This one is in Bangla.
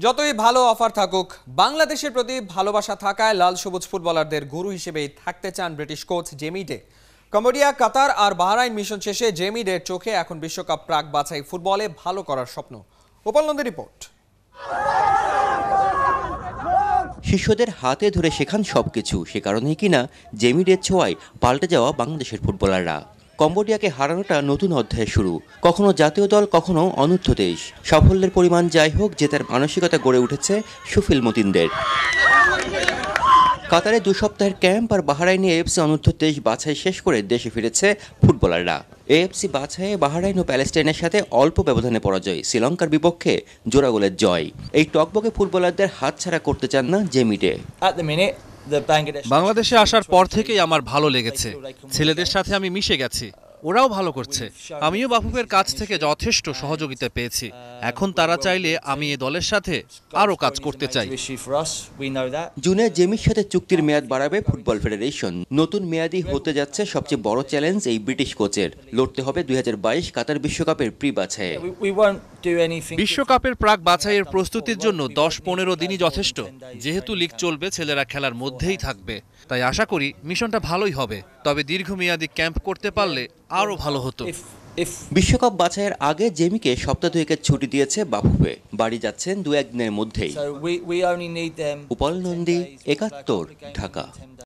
যতই ভালো অফার থাকুক, বাংলাদেশের প্রতি ভালোবাসা থাকায় লাল সবুজ ফুটবলারদের গুরু হিসেবেই থাকতে চান British coach Jamie Day. Cambodia, Qatar আর বাহরাইন মিশন শেষে জেমি ডের চোখে এখন বিশ্বকাপ প্রাক বাছাই ফুটবলে ভালো করার স্বপ্ন। গোপাল নন্দী রিপোর্ট। শিষ্যদের হাতে ধরে শেখান সবকিছু, সে কারণেই কিনা জেমি ডের ছোঁয়ায় পাল্টে যাওয়া বাংলাদেশের ফুটবলাররা। কম্বোডিয়াকে হারানোটা নতুন অধ্যায় শুরু, কখনো জাতীয় দল, কখনো অনূর্ধ্ব 23। সাফল্যের পরিমাণ যাই হোক, জেতার মানসিকতা গড়ে উঠেছে সুফিল মতিনদের। কাতারে 2 সপ্তাহের ক্যাম্প আর বাহরাইনে এএফসি অনূর্ধ্ব 23 বাছাই শেষ করে দেশে ফিরেছে ফুটবলাররা। এএফসি বাছাইয়ে বাহরাইন ও প্যালেস্টাইনের সাথে অল্প ব্যবধানে পরাজয়, শ্রীলঙ্কার বিপক্ষে জোড়া গোলের জয়। এই টকবকে ফুটবলারদের হাতছাড়া করতে চান না জেমি ডে। বাংলাদেশে আসার পর থেকেই আমার ভালো লেগেছে। ছেলেদের সাথে আমি মিশে গেছি, ওরাও ভালো করছে। আমিও বাফুফের কাছ থেকে যথেষ্ট সহযোগিতা পেয়েছি। এখন তারা চাইলে আমি এই দলের সাথে আরও কাজ করতে চাই। জুনে জেমির সাথে চুক্তির মেয়াদ বাড়াবে ফুটবল ফেডারেশন। নতুন মেয়াদি হতে যাচ্ছে সবচেয়ে বড় চ্যালেঞ্জ এই ব্রিটিশ কোচের। লড়তে হবে 2022 কাতার বিশ্বকাপের প্রি বাছাইয়ে। বিশ্বকাপের প্রাক বাছাইয়ের প্রস্তুতির জন্য 10-15 দিনই যথেষ্ট। যেহেতু লিগ চলবে, ছেলেরা খেলার মধ্যেই থাকবে, তাই আশা করি মিশনটা ভালোই হবে। তবে দীর্ঘমেয়াদী ক্যাম্প করতে পারলে আরও ভালো হতো। বিশ্বকাপ বাছাইয়ের আগে জেমিকে সপ্তাহ 2 ছুটি দিয়েছে বাফুফে। বাড়ি যাচ্ছেন 2-1 দিনের মধ্যেই। গোপাল নন্দী, 71, ঢাকা।